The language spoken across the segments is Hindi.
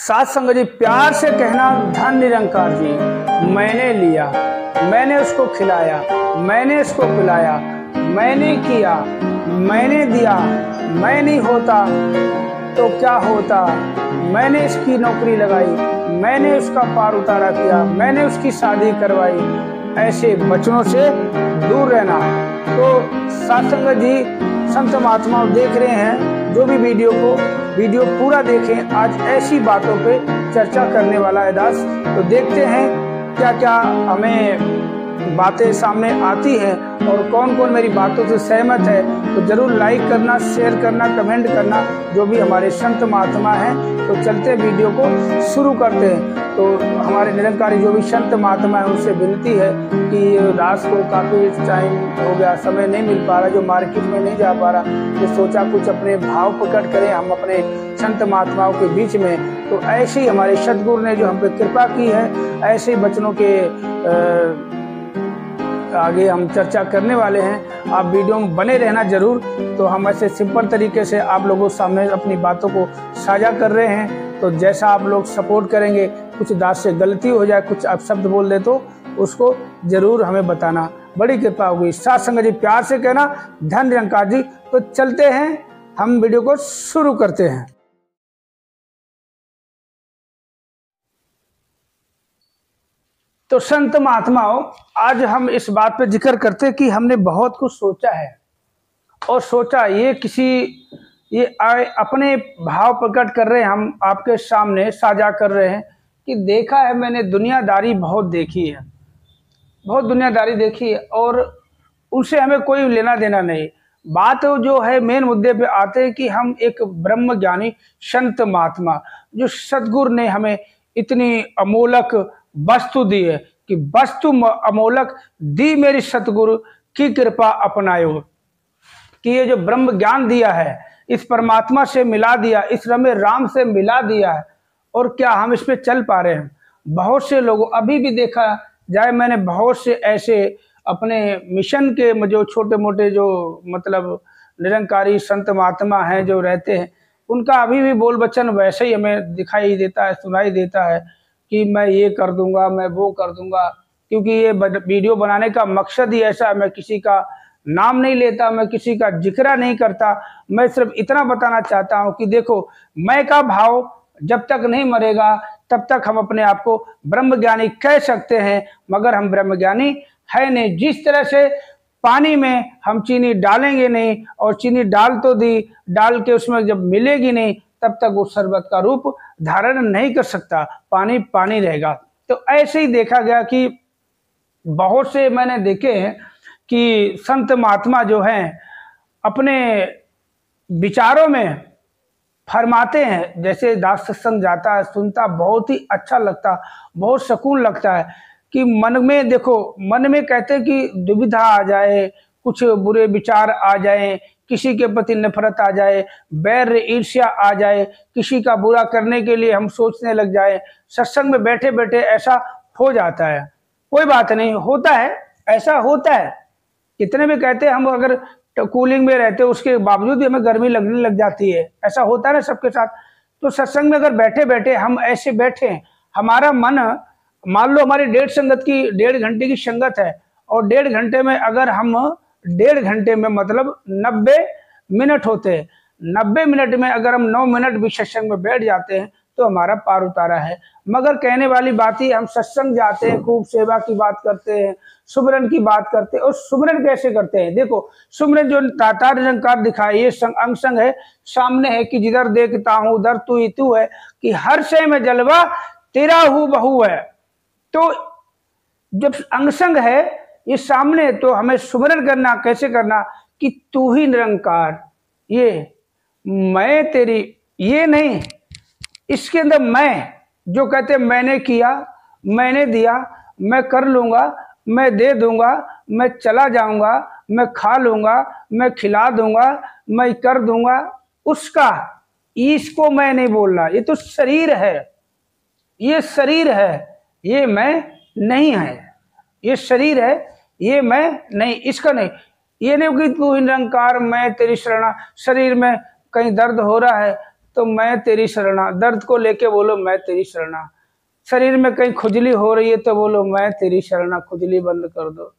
साथ संगत जी, प्यार से कहना धन निरंकार जी, मैंने लिया, मैंने उसको खिलाया, मैंने इसको पिलाया, मैंने किया, मैंने दिया, मैं नहीं होता तो क्या होता, मैंने इसकी नौकरी लगाई, मैंने उसका पार उतारा किया, मैंने उसकी शादी करवाई। ऐसे वचनों से दूर रहना। तो साथ संगत जी, संत महात्मा देख रहे हैं, जो भी वीडियो पूरा देखें। आज ऐसी बातों पे चर्चा करने वाला है दास। तो देखते हैं क्या क्या हमें बातें सामने आती हैं और कौन कौन मेरी बातों से सहमत है। तो जरूर लाइक करना, शेयर करना, कमेंट करना, जो भी हमारे संत महात्मा हैं। तो चलते वीडियो को शुरू करते हैं। तो हमारे निरंकारी जो भी संत महात्मा है, उनसे विनती है कि दास को काफ़ी टाइम हो गया, समय नहीं मिल पा रहा, जो मार्केट में नहीं जा पा रहा, तो सोचा कुछ अपने भाव प्रकट करें हम अपने संत महात्माओं के बीच में। तो ऐसे ही हमारे सदगुरु ने जो हम पे कृपा की है, ऐसे ही बचनों के आगे हम चर्चा करने वाले हैं। आप वीडियो में बने रहना जरूर। तो हम ऐसे सिंपल तरीके से आप लोगों के सामने अपनी बातों को साझा कर रहे हैं। तो जैसा आप लोग सपोर्ट करेंगे, कुछ दास से गलती हो जाए, कुछ आप शब्द बोल दे तो उसको जरूर हमें बताना, बड़ी कृपा होगी। साथ संगत जी, प्यार से कहना धन निरंकार जी। तो चलते हैं, हम वीडियो को शुरू करते हैं। तो संत महात्माओं, आज हम इस बात पे जिक्र करते हैं कि हमने बहुत कुछ सोचा है और सोचा ये अपने भाव प्रकट कर रहे हैं, हम आपके सामने साझा कर रहे हैं कि देखा है मैंने, दुनियादारी बहुत देखी है, बहुत दुनियादारी देखी है और उनसे हमें कोई लेना देना नहीं। बात जो है मेन मुद्दे पे आते हैं कि हम एक ब्रह्म ज्ञानी संत महात्मा, जो सदगुरु ने हमें इतनी अमोलक वस्तु दी है कि वस्तु अमोलक दी मेरी सतगुरु की कृपा अपनायो, कि ये जो ब्रह्म ज्ञान दिया है, इस परमात्मा से मिला दिया, इस रमे राम से मिला दिया है, और क्या हम इस पे चल पा रहे हैं। बहुत से लोगों, अभी भी देखा जाए, मैंने बहुत से ऐसे अपने मिशन के जो छोटे मोटे जो मतलब निरंकारी संत महात्मा हैं जो रहते हैं, उनका अभी भी बोल वचन वैसे ही हमें दिखाई देता है, सुनाई देता है कि मैं ये कर दूंगा, मैं वो कर दूंगा। क्योंकि ये वीडियो बनाने का मकसद ही ऐसा है, मैं किसी का नाम नहीं लेता, मैं किसी का जिक्र नहीं करता, मैं सिर्फ इतना बताना चाहता हूं कि देखो, मैं का भाव जब तक नहीं मरेगा तब तक हम अपने आप को ब्रह्मज्ञानी कह सकते हैं, मगर हम ब्रह्मज्ञानी है नहीं। जिस तरह से पानी में हम चीनी डालेंगे नहीं, और चीनी डाल तो दी, डाल के उसमें जब मिलेगी नहीं, तब तक वो शरबत का रूप धारण नहीं कर सकता, पानी पानी रहेगा। तो ऐसे ही देखा गया कि बहुत से मैंने देखे हैं कि संत महात्मा जो हैं अपने विचारों में फरमाते हैं। जैसे दास सत्संग जाता है, सुनता बहुत ही अच्छा लगता, बहुत सुकून लगता है कि मन में, देखो मन में कहते हैं कि दुविधा आ जाए, कुछ बुरे विचार आ जाए, किसी के प्रति नफरत आ जाए, बैर ईर्ष्या आ जाए, किसी का बुरा करने के लिए हम सोचने लग जाए, सत्संग में बैठे बैठे ऐसा हो जाता है। कोई बात नहीं, होता है, ऐसा होता है। कितने भी कहते हैं हम अगर कूलिंग में रहते, उसके बावजूद भी हमें गर्मी लगने लग जाती है, ऐसा होता है ना सबके साथ। तो सत्संग में अगर बैठे बैठे हम ऐसे बैठे, हमारा मन, मान लो हमारी 1.5 घंटे की संगत है, और 1.5 घंटे में अगर हम 1.5 घंटे में मतलब 90 मिनट होते हैं, 90 मिनट में अगर हम 9 मिनट भी सत्संग में बैठ जाते हैं तो हमारा पार उतारा है। मगर कहने वाली बात ही, हम सत्संग जाते हैं, खूब सेवा की बात करते हैं, सुमरन की बात करते हैं। और सुमरन कैसे करते हैं? देखो, सुमरन जो ताता निरंकार दिखाए, ये अंग संग है, सामने है कि जिधर देखता हूँ उधर तू ही तू है, कि हर शय में जलवा तेरा हूँ बहू है। तो जब अंगसंग है, ये सामने, तो हमें सुमरन करना, कैसे करना कि तू ही निरंकार, ये मैं तेरी, ये नहीं, इसके अंदर मैं, जो कहते मैंने किया, मैंने दिया, मैं कर लूंगा, मैं दे दूंगा, मैं चला जाऊंगा, मैं खा लूंगा, मैं खिला दूंगा, मैं कर दूंगा, उसका, इसको मैं नहीं बोलना। ये तो शरीर है, ये शरीर है, ये मैं नहीं है। ये शरीर है, ये मैं नहीं, इसका नहीं। ये नहीं कि तू ही निरंकार, मैं तेरी शरणा, शरीर में कहीं दर्द हो रहा है तो मैं तेरी शरणा। दर्द को लेके बोलो मैं तेरी शरणा। शरीर में कहीं खुजली हो रही है तो बोलो मैं तेरी शरणा, खुजली बंद कर दो।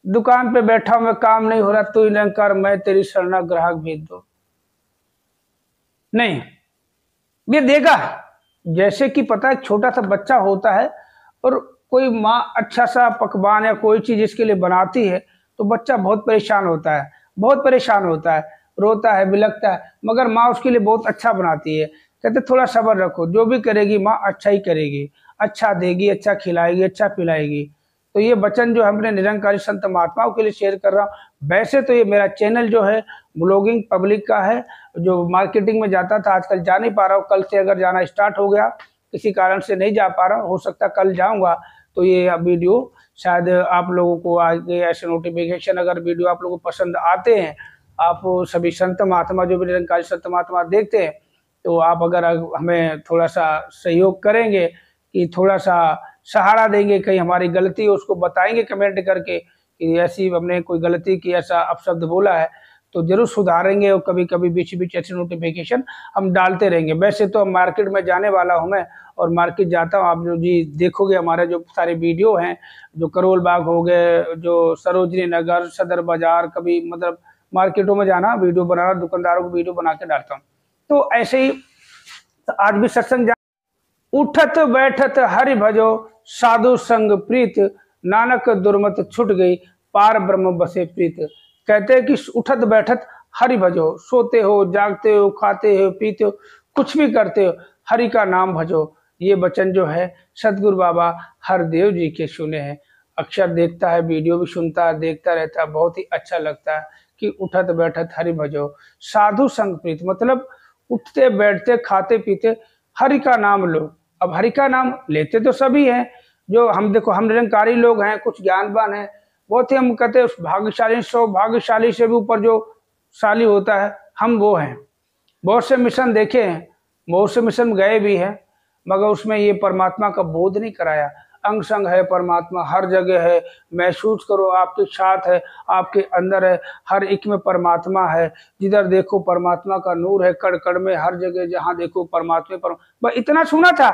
दुकान पे बैठा मैं, काम नहीं हो रहा, तू निरंकार मैं तेरी शरणा, ग्राहक भेज दो। नहीं, ये देगा। जैसे कि पता है छोटा सा बच्चा होता है और कोई माँ अच्छा सा पकवान या कोई चीज इसके लिए बनाती है तो बच्चा बहुत परेशान होता है, बहुत परेशान होता है, रोता है, बिलखता है, मगर माँ उसके लिए बहुत अच्छा बनाती है। कहते थोड़ा सब्र रखो, जो भी करेगी माँ अच्छा ही करेगी, अच्छा देगी, अच्छा खिलाएगी, अच्छा पिलाएगी। तो ये वचन जो हमने निरंकारी संत महात्माओं के लिए शेयर कर रहा हूँ। वैसे तो ये मेरा चैनल जो है ब्लॉगिंग पब्लिक का है, जो मार्केटिंग में जाता था आजकल जा नहीं पा रहा हूँ। कल से अगर जाना स्टार्ट हो गया, किसी कारण से नहीं जा पा रहा, हो सकता कल जाऊंगा। तो ये वीडियो शायद आप लोगों को आगे ऐसे नोटिफिकेशन, अगर वीडियो आप लोगों को पसंद आते हैं, आप सभी संत महात्मा जो भी निरंकारी संत महात्मा देखते हैं, तो आप अगर हमें थोड़ा सा सहयोग करेंगे कि थोड़ा सा सहारा देंगे, कहीं हमारी गलती हो उसको बताएंगे कमेंट करके कि ऐसी हमने कोई गलती की, ऐसा अपशब्द बोला है, तो जरूर सुधारेंगे। और कभी कभी बीच बीच ऐसे नोटिफिकेशन हम डालते रहेंगे। वैसे तो मार्केट में जाने वाला हूँ मैं, और मार्केट जाता हूँ। आप जो जी देखोगे हमारे जो सारे वीडियो हैं, जो करोल बाग हो गए, जो सरोजनी नगर, सदर बाजार, कभी मतलब मार्केटों में जाना, वीडियो बनाना, दुकानदारों को वीडियो बना के डालता हूँ। तो ऐसे ही आज भी सत्संग उठत बैठत हरि भजो, साधु संग प्रीत, नानक दुर्मत छुट गई, पार ब्रह्म बसे प्रीत। कहते हैं कि उठत बैठत हरि भजो, सोते हो, जागते हो, खाते हो, पीते हो, कुछ भी करते हो, हरि का नाम भजो। ये वचन जो है सतगुरु बाबा हरदेव जी के सुने हैं। अक्सर देखता है, वीडियो भी सुनता है, देखता रहता है, बहुत ही अच्छा लगता है कि उठत बैठत हरि भजो, साधु संग प्रीत, मतलब उठते बैठते खाते पीते हरि का नाम लो। अब हरि का नाम लेते तो सभी हैं, जो हम देखो हम निरंकारी लोग हैं, कुछ ज्ञानवान हैं, बहुत ही हम कहते हैं भाग्यशाली, सौभाग्यशाली से भी ऊपर जो शाली होता है हम वो हैं। बहुत से मिशन देखे हैं, बहुत से मिशन गए भी हैं, मगर उसमें ये परमात्मा का बोध नहीं कराया। अंग संग है परमात्मा, हर जगह है, महसूस करो आपके साथ है, आपके अंदर है, हर एक में परमात्मा है। जिधर देखो परमात्मा का नूर है, कड़ कड़ में, हर जगह जहां देखो परमात्मा पर। बस इतना सुना था,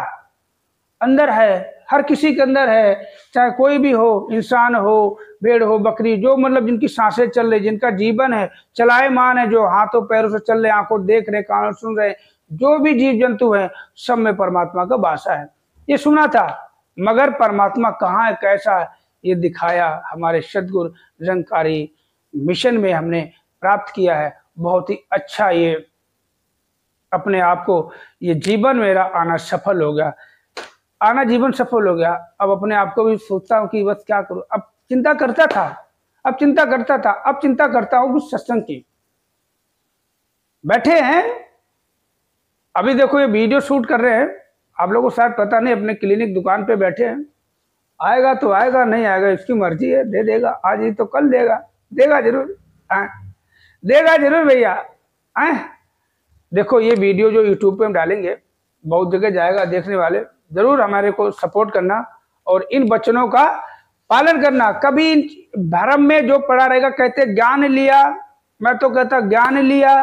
अंदर है, हर किसी के अंदर है, चाहे कोई भी हो, इंसान हो, भेड़ हो, बकरी, जो मतलब जिनकी सांसें चल रही, जिनका जीवन है, चलायमान है, जो हाथों पैरों से चल रहे, आंखों देख रहे, कानों सुन रहे, जो भी जीव जंतु है, सब में परमात्मा का वासा है। ये सुना था, मगर परमात्मा कहाँ है, कैसा है, ये दिखाया हमारे सद्गुरु निरंकारी मिशन में हमने प्राप्त किया है। बहुत ही अच्छा ये अपने आप को, ये जीवन मेरा आना सफल हो गया, आना जीवन सफल हो गया। अब अपने आप को भी सोचता हूँ कि बस क्या करूँ। अब चिंता करता था, अब चिंता करता था, अब चिंता करता हूँ कुछ सत्संग की। बैठे हैं, अभी देखो ये वीडियो शूट कर रहे हैं, आप लोगों को शायद पता नहीं, अपने क्लिनिक दुकान पे बैठे हैं। आएगा तो आएगा, नहीं आएगा इसकी मर्जी है, दे देगा, आज ही तो कल देगा, देगा जरूर, देगा जरूर भैया। देखो ये वीडियो जो यूट्यूब पे हम डालेंगे, बहुत जगह जाएगा, देखने वाले जरूर हमारे को सपोर्ट करना और इन वचनों का पालन करना। कभी धर्म में जो पढ़ा रहेगा, कहते ज्ञान लिया, मैं तो कहता ज्ञान लिया,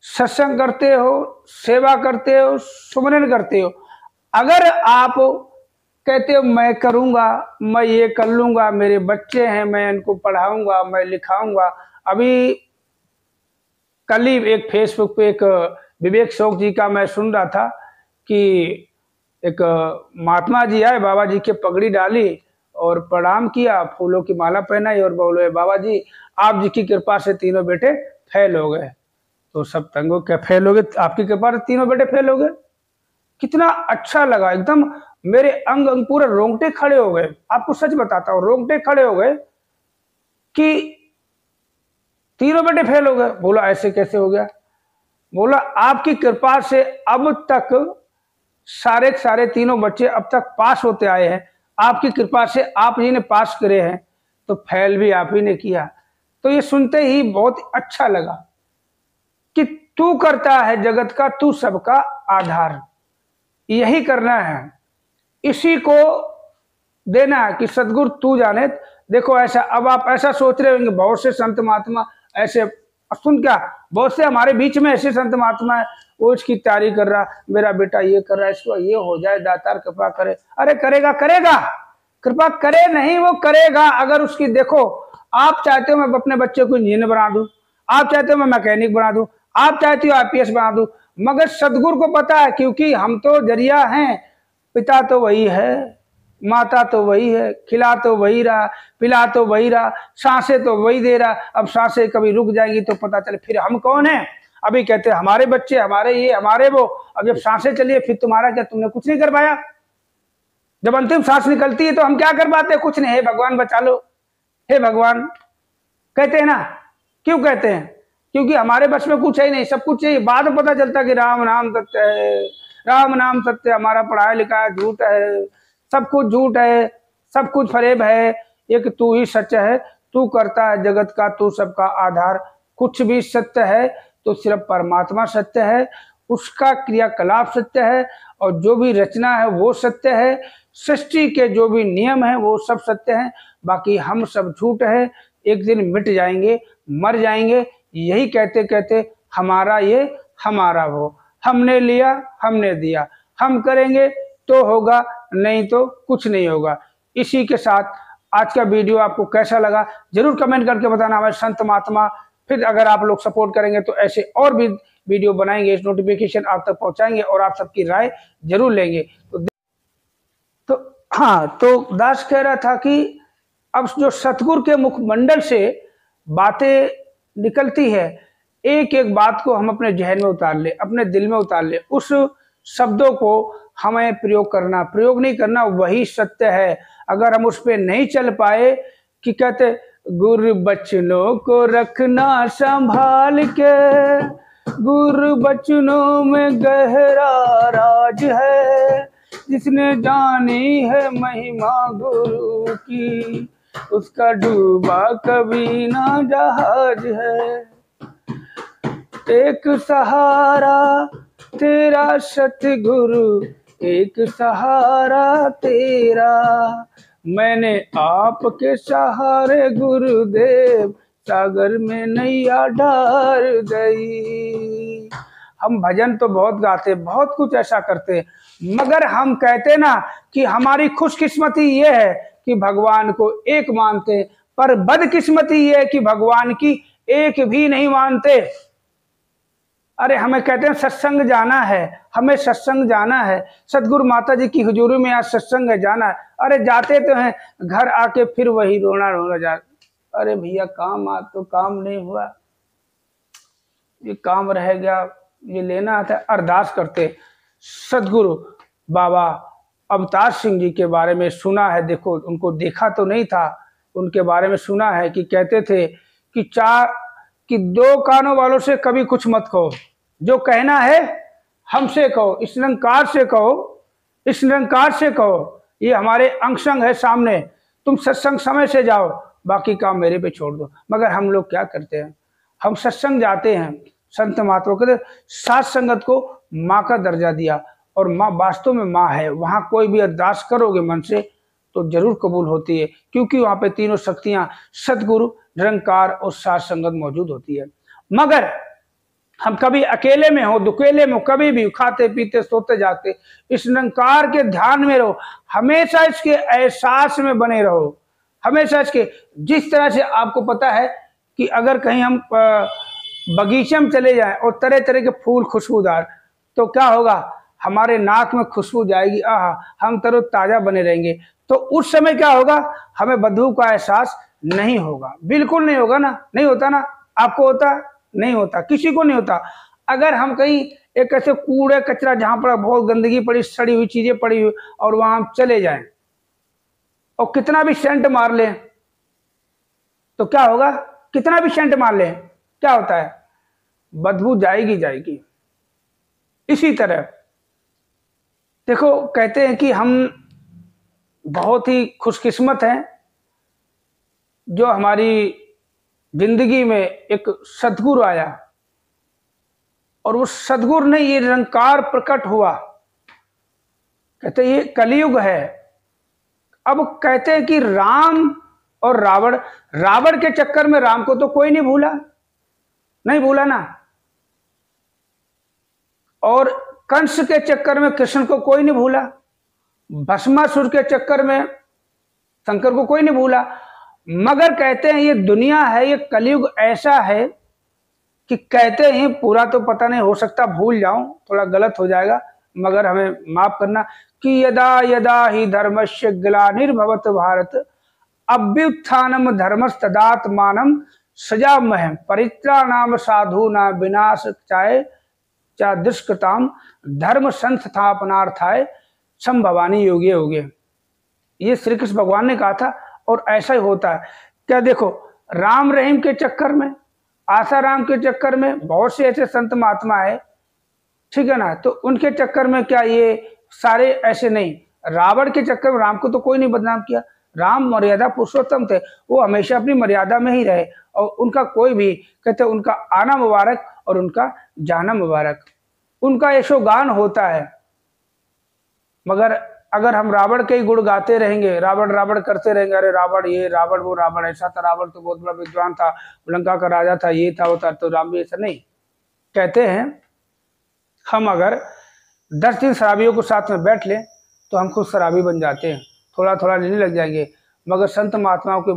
सत्संग करते हो, सेवा करते हो, सुमरन करते हो, अगर आप कहते हो मैं करूंगा, मैं ये कर लूंगा, मेरे बच्चे हैं, मैं इनको पढ़ाऊंगा, मैं लिखाऊंगा। अभी कल ही एक फेसबुक पे एक विवेक शोक जी का मैं सुन रहा था कि एक महात्मा जी आए, बाबा जी के पगड़ी डाली और प्रणाम किया, फूलों की माला पहनाई और बोले बाबा जी आप जी की कृपा से तीनों बेटे फेल हो गए। तो सब तंगो, क्या फेल हो गए, आपकी कृपा से तीनों बेटे फेल हो गए। कितना अच्छा लगा, एकदम मेरे अंग अंग पूरे रोंगटे खड़े हो गए। आपको सच बताता हूँ, रोंगटे खड़े हो गए कि तीनों बेटे फेल हो गए। बोला ऐसे कैसे हो गया? बोला आपकी कृपा से अब तक सारे तीनों बच्चे अब तक पास होते आए हैं, आपकी कृपा से आप ही ने पास करे हैं, तो फेल भी आप ही ने किया। तो ये सुनते ही बहुत अच्छा लगा कि तू करता है जगत का, तू सबका आधार, यही करना है, इसी को देना है कि सदगुरु तू जाने। देखो ऐसा, अब आप ऐसा सोच रहे होंगे, बहुत से संत महात्मा ऐसे और सुन क्या, बहुत से हमारे बीच में ऐसे संत महात्मा है, वो इसकी तैयारी कर रहा, मेरा बेटा ये कर रहा है, इसको ये हो जाए, दातार कृपा करे। अरे करेगा, करेगा, कृपा करे नहीं, वो करेगा। अगर उसकी देखो, आप चाहते हो मैं अपने बच्चे को इंजीनियर बना दूं, आप चाहते हो मैं मैकेनिक बना दूं, आप चाहते हो आईपीएस बना दूं, मगर सदगुरु को पता है, क्योंकि हम तो जरिया हैं, पिता तो वही है, माता तो वही है, खिला तो वही रहा, पिला तो वही रहा, सांसें तो वही दे रहा। अब सांसें कभी रुक जाएंगी तो पता चले फिर हम कौन है। अभी कहते हैं हमारे बच्चे, हमारे ये, हमारे वो, अब जब सांसें चलिए फिर तुम्हारा क्या, तुमने कुछ नहीं कर पाया। जब अंतिम सांस निकलती है तो हम क्या कर पाते हैं, कुछ नहीं। हे भगवान बचा लो, हे भगवान कहते हैं ना। क्यों कहते हैं? क्योंकि हमारे बस में कुछ है ही नहीं, सब कुछ चाहिए। बाद में पता चलता कि राम नाम सत्य है, राम नाम सत्य, हमारा पढ़ाया लिखा झूठ है, सब कुछ झूठ है, सब कुछ फरेब है, एक तू ही सच है, तू करता है जगत का, तू सबका आधार। कुछ भी सत्य है तो सिर्फ परमात्मा सत्य है, उसका क्रियाकलाप सत्य है, और जो भी रचना है वो सत्य है, सृष्टि के जो भी नियम है वो सब सत्य है। बाकी हम सब झूठ है, एक दिन मिट जाएंगे, मर जाएंगे। यही कहते कहते हमारा ये, हमारा वो, हमने लिया, हमने दिया, हम करेंगे तो होगा, नहीं तो कुछ नहीं होगा। इसी के साथ आज का वीडियो आपको कैसा लगा जरूर कमेंट करके बताना। हमारे संत महात्मा, फिर अगर आप लोग सपोर्ट करेंगे तो ऐसे और भी वीडियो बनाएंगे, इस नोटिफिकेशन आप तक पहुंचाएंगे और आप सबकी राय जरूर लेंगे। तो हाँ, तो दास कह रहा था कि अब जो सतगुरु के मुखमंडल से बातें निकलती है, एक एक बात को हम अपने जहन में उतार ले, अपने दिल में उतार ले, उस शब्दों को हमें प्रयोग करना, प्रयोग नहीं करना, वही सत्य है। अगर हम उस पर नहीं चल पाए, कि कहते गुरु बचनों को रखना संभाल के, गुरु बचनों में गहरा राज है, जिसने जानी है महिमा गुरु की, उसका डूबा कभी ना जहाज है। एक सहारा तेरा सतगुरु, एक सहारा तेरा, मैंने आपके सहारे गुरुदेव, सागर में नैया डार गई। हम भजन तो बहुत गाते, बहुत कुछ ऐसा करते, मगर हम कहते ना कि हमारी खुशकिस्मती ये है कि भगवान को एक मानते, पर बदकिस्मती ये है कि भगवान की एक भी नहीं मानते। अरे हमें कहते हैं सत्संग जाना है, हमें सत्संग जाना है, सदगुरु माता जी की हुजूरी में आज सत्संग है, जाना है। अरे जाते तो हैं, घर आके फिर वही रोना रोना जा, अरे भैया काम आज तो काम नहीं हुआ, ये काम रह गया, ये लेना आता है। अरदास करते। सदगुरु बाबा अवतार सिंह जी के बारे में सुना है, देखो उनको देखा तो नहीं था, उनके बारे में सुना है कि कहते थे कि दो कानों वालों से कभी कुछ मत कहो, जो कहना है हमसे कहो, इस निरंकार से कहो, इस निरंकार से कहो, ये हमारे अंग संग है सामने, तुम सत्संग समय से जाओ, बाकी काम मेरे पे छोड़ दो। मगर हम लोग क्या करते हैं, हम सत्संग जाते हैं, संत महात्मा कहते सात संगत को माँ का दर्जा दिया, और माँ वास्तव में माँ है। वहां कोई भी अरदास करोगे मन से तो जरूर कबूल होती है, क्योंकि वहां पे तीनों शक्तियां सतगुरु, निरंकार और सात संगत मौजूद होती है। मगर हम कभी अकेले में हो, दुकेले में हो, कभी भी खाते पीते सोते जाते, इस निरंकार के ध्यान में रहो, हमेशा इसके एहसास में बने रहो, हमेशा इसके। जिस तरह से आपको पता है कि अगर कहीं हम बगीचे में चले जाएं और तरह तरह के फूल खुशबूदार, तो क्या होगा, हमारे नाक में खुशबू जाएगी, आहा, हम तरोताजा बने रहेंगे। तो उस समय क्या होगा, हमें बदबू का एहसास नहीं होगा, बिल्कुल नहीं होगा ना, नहीं होता ना। आपको होता? नहीं होता, किसी को नहीं होता। अगर हम कहीं एक ऐसे कूड़े कचरा जहां पर बहुत गंदगी पड़ी, सड़ी हुई चीजें पड़ी हुई, और वहां हम चले जाएं और कितना भी सेंट मार लें तो क्या होगा, कितना भी सेंट मार लें क्या होता है, बदबू जाएगी जाएगी। इसी तरह देखो, कहते हैं कि हम बहुत ही खुशकिस्मत हैं जो हमारी जिंदगी में एक सदगुरु आया, और वो सदगुरु ने ये निरंकार प्रकट हुआ। कहते ये कलयुग है। अब कहते हैं कि राम और रावण, रावण के चक्कर में राम को तो कोई नहीं भूला, नहीं भूला ना। और कंस के चक्कर में कृष्ण को कोई नहीं भूला, भस्मासुर के चक्कर में शंकर को कोई नहीं भूला। मगर कहते हैं ये दुनिया है, ये कलयुग ऐसा है कि कहते हैं पूरा तो पता नहीं, हो सकता भूल जाऊं, थोड़ा गलत हो जाएगा, मगर हमें माफ करना कि यदा यदा ही धर्मस्य ग्लानिर्भवत भारत अभ्युत्थानम धर्मस्तदात्मानं सृजाम्यहम् परित्राणाय साधूनां विनाशाय च दुष्कृतां धर्म संस्थापनार्थाय संभवानि योगे योगे। ये श्री कृष्ण भगवान ने कहा था और ऐसा ही होता है। क्या देखो, राम रहीम के चक्कर में, आसाराम के चक्कर में बहुत से ऐसे संत महात्मा है, ठीक है ना, तो उनके चक्कर में क्या ये सारे ऐसे नहीं। रावण के चक्कर में राम को तो कोई नहीं बदनाम किया, राम मर्यादा पुरुषोत्तम थे, वो हमेशा अपनी मर्यादा में ही रहे और उनका कोई भी कहते उनका आना मुबारक और उनका जाना मुबारक, उनका यशोगान होता है। मगर अगर हम रावण के ही गुण गाते रहेंगे, रावण रावण करते रहेंगे, अरे रावण ये, रावण वो, रावण ऐसा था, रावण तो बहुत बड़ा विद्वान था, लंका का राजा था, ये था वो था, तो राम भी ऐसा नहीं। कहते हैं हम अगर 10 दिन शराबियों को साथ में बैठ लें तो हम खुद शराबी बन जाते हैं, थोड़ा थोड़ा लेने लग जाएंगे। मगर संत महात्माओं के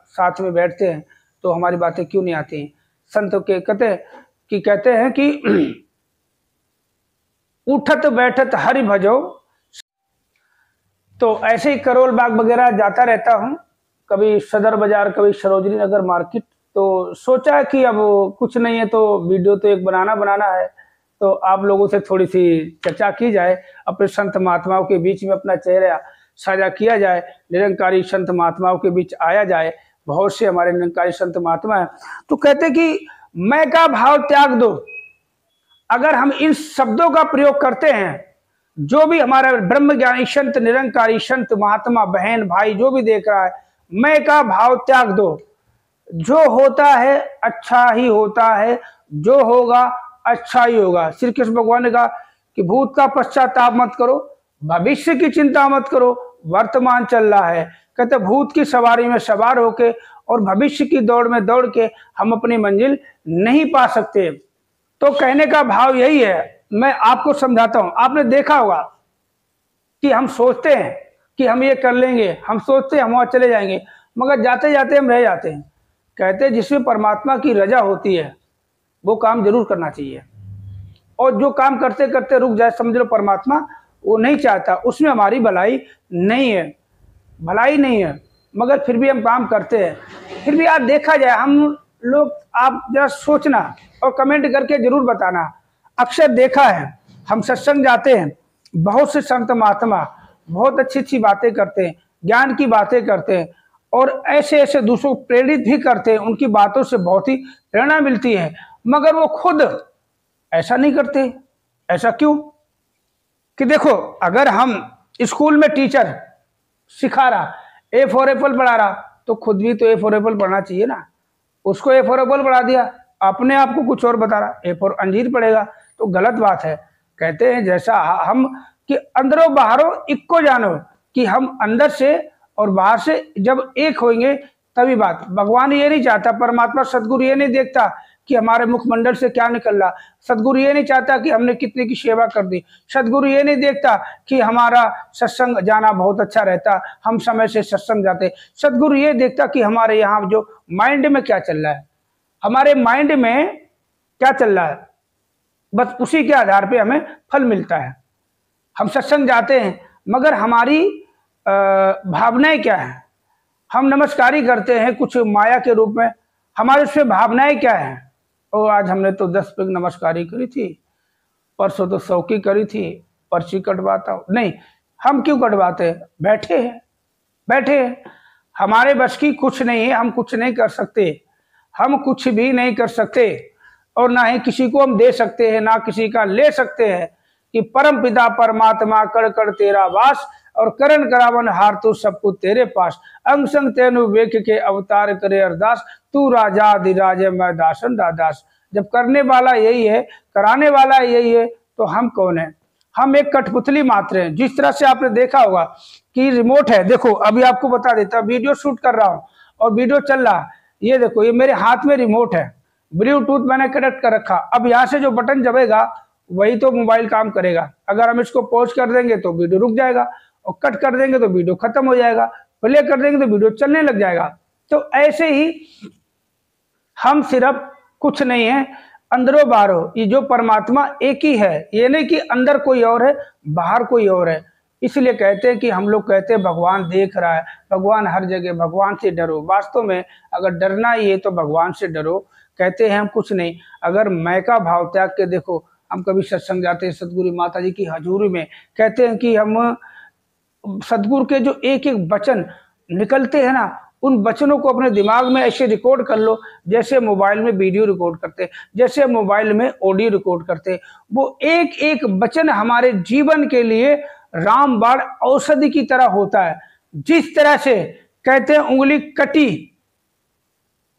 साथ में बैठते हैं तो हमारी बातें क्यों नहीं आती। संत के कहते हैं कि उठत बैठत हरि भजो। तो ऐसे ही करोल बाग वगैरह जाता रहता हूँ, कभी सदर बाजार, कभी सरोजनी नगर मार्केट। तो सोचा कि अब कुछ नहीं है तो वीडियो तो एक बनाना है, तो आप लोगों से थोड़ी सी चर्चा की जाए, अपने संत महात्माओं के बीच में अपना चेहरा साझा किया जाए, निरंकारी संत महात्माओं के बीच आया जाए। बहुत से हमारे निरंकारी संत महात्मा हैं। तो कहते कि मैं का भाव त्याग दो। अगर हम इन शब्दों का प्रयोग करते हैं, जो भी हमारा ब्रह्म ज्ञानी संत, निरंकारी संत महात्मा, बहन भाई जो भी देख रहा है, मैं का भाव त्याग दो। जो होता है अच्छा ही होता है, जो होगा अच्छा ही होगा। श्री कृष्ण भगवान ने कहा कि भूत का पश्चाताप मत करो, भविष्य की चिंता मत करो, वर्तमान चल रहा है। कहते भूत की सवारी में सवार होके और भविष्य की दौड़ में दौड़ के हम अपनी मंजिल नहीं पा सकते। तो कहने का भाव यही है। मैं आपको समझाता हूं, आपने देखा होगा कि हम सोचते हैं कि हम ये कर लेंगे, हम सोचते हैं हम वहां चले जाएंगे, मगर जाते जाते हम रह जाते हैं। कहते हैं जिसमें परमात्मा की रजा होती है वो काम जरूर करना चाहिए, और जो काम करते करते रुक जाए, समझ लो परमात्मा वो नहीं चाहता, उसमें हमारी भलाई नहीं है, मगर फिर भी हम काम करते हैं। फिर भी आज देखा जाए हम लोग, आप जरा सोचना और कमेंट करके जरूर बताना। अक्सर देखा है हम सत्संग जाते हैं, बहुत से संत महात्मा बहुत अच्छी अच्छी बातें करते हैं, ज्ञान की बातें करते हैं और ऐसे ऐसे दूसरों को प्रेरित भी करते हैं, उनकी बातों से बहुत ही प्रेरणा मिलती है, मगर वो खुद ऐसा नहीं करते। ऐसा क्यों? कि देखो, अगर हम स्कूल में टीचर सिखा रहा, ए फॉर एप्पल पढ़ा रहा, तो खुद भी तो ए फॉर एप्पल पढ़ना चाहिए ना। उसको ए फॉर एप्पल पढ़ा दिया, अपने आप को कुछ और बता रहा, ए फॉर अंजीर पढ़ेगा, तो गलत बात है। कहते हैं जैसा हम कि अंदरो बाहरो इक्को जानो, कि हम अंदर से और बाहर से जब एक होंगे तभी बात। भगवान ये नहीं चाहता, परमात्मा सदगुरु ये नहीं देखता कि हमारे मुखमंडल से क्या निकल रहा, सदगुरु ये नहीं चाहता कि हमने कितने की सेवा कर दी, सदगुरु ये नहीं देखता कि हमारा सत्संग जाना बहुत अच्छा रहता, हम समय से सत्संग जाते। सदगुरु ये देखता कि हमारे यहाँ जो माइंड में क्या चल रहा है, हमारे माइंड में क्या चल रहा है, बस उसी के आधार पे हमें फल मिलता है। हम सत्संग जाते हैं मगर हमारी भावनाएं क्या है, हम नमस्कारी करते हैं कुछ माया के रूप में, हमारे उसमें भावनाएं क्या है। ओ आज हमने तो 10 पे नमस्कारी करी थी, परसों तो 100 की करी थी, पर्ची कटवाता हूँ। नहीं, हम क्यों कटवाते हैं? बैठे हैं, हमारे बस की कुछ नहीं है, हम कुछ नहीं कर सकते, हम कुछ भी नहीं कर सकते और ना ही किसी को हम दे सकते हैं, ना किसी का ले सकते हैं। कि परम पिता परमात्मा कर कर तेरा वास और करण करावन हार तू सब कुछ तेरे पास, अंग संग तेनु वेख के अवतार करे अरदास, तू राजा अधिराज मैं दासन दादास। जब करने वाला यही है, कराने वाला यही है, तो हम कौन है? हम एक कठपुतली मात्र हैं। जिस तरह से आपने देखा होगा कि रिमोट है, देखो अभी आपको बता देता, वीडियो शूट कर रहा हूँ और वीडियो चल रहा, ये देखो ये मेरे हाथ में रिमोट है, ब्लूटूथ मैंने कनेक्ट कर रखा, अब यहाँ से जो बटन दबेगा वही तो मोबाइल काम करेगा। अगर हम इसको पॉज कर देंगे तो वीडियो रुक जाएगा, और कट कर देंगे तो वीडियो खत्म हो जाएगा, प्ले कर देंगे तो वीडियो चलने लग जाएगा। तो ऐसे ही हम सिर्फ कुछ नहीं है, अंदरो बाहरो ये जो परमात्मा एक ही है, ये नहीं कि अंदर कोई और है बाहर कोई और है। इसलिए कहते हैं कि हम लोग कहते हैं भगवान देख रहा है, भगवान हर जगह, भगवान से डरो। वास्तव में अगर डरना ही है तो भगवान से डरो। कहते हैं हम कुछ नहीं, अगर मैं का भाव त्याग के देखो, हम कभी सत्संग जाते हैं सदगुरु माता जी की हजूरी में, कहते हैं कि हम सदगुरु के जो एक एक वचन निकलते हैं ना, उन वचनों को अपने दिमाग में ऐसे रिकॉर्ड कर लो जैसे मोबाइल में वीडियो रिकॉर्ड करते, जैसे मोबाइल में ऑडियो रिकॉर्ड करते। वो एक एक वचन हमारे जीवन के लिए रामबाण औषधि की तरह होता है। जिस तरह से कहते हैं उंगली कटी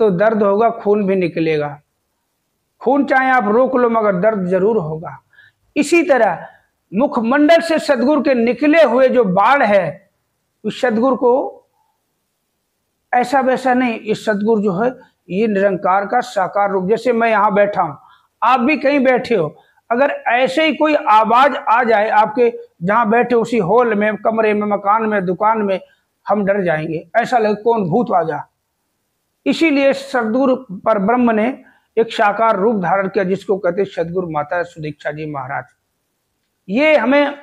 तो दर्द होगा, खून भी निकलेगा, खून चाहे आप रोक लो मगर दर्द जरूर होगा। इसी तरह मुखमंडल से सदगुरु के निकले हुए जो बाण है, उस सदगुरु को ऐसा वैसा नहीं, इस सदगुरु जो है ये निरंकार का साकार रूप। जैसे मैं यहाँ बैठा हूं, आप भी कहीं बैठे हो, अगर ऐसे ही कोई आवाज आ जाए आपके जहां बैठे उसी हॉल में, कमरे में, मकान में, दुकान में, हम डर जाएंगे, ऐसा लगे कौन भूत आ जा। इसीलिए सदगुरु पर ब्रह्म ने एक साकार रूप धारण किया जिसको कहते सदगुरु माता सुदीक्षा जी महाराज। ये हमें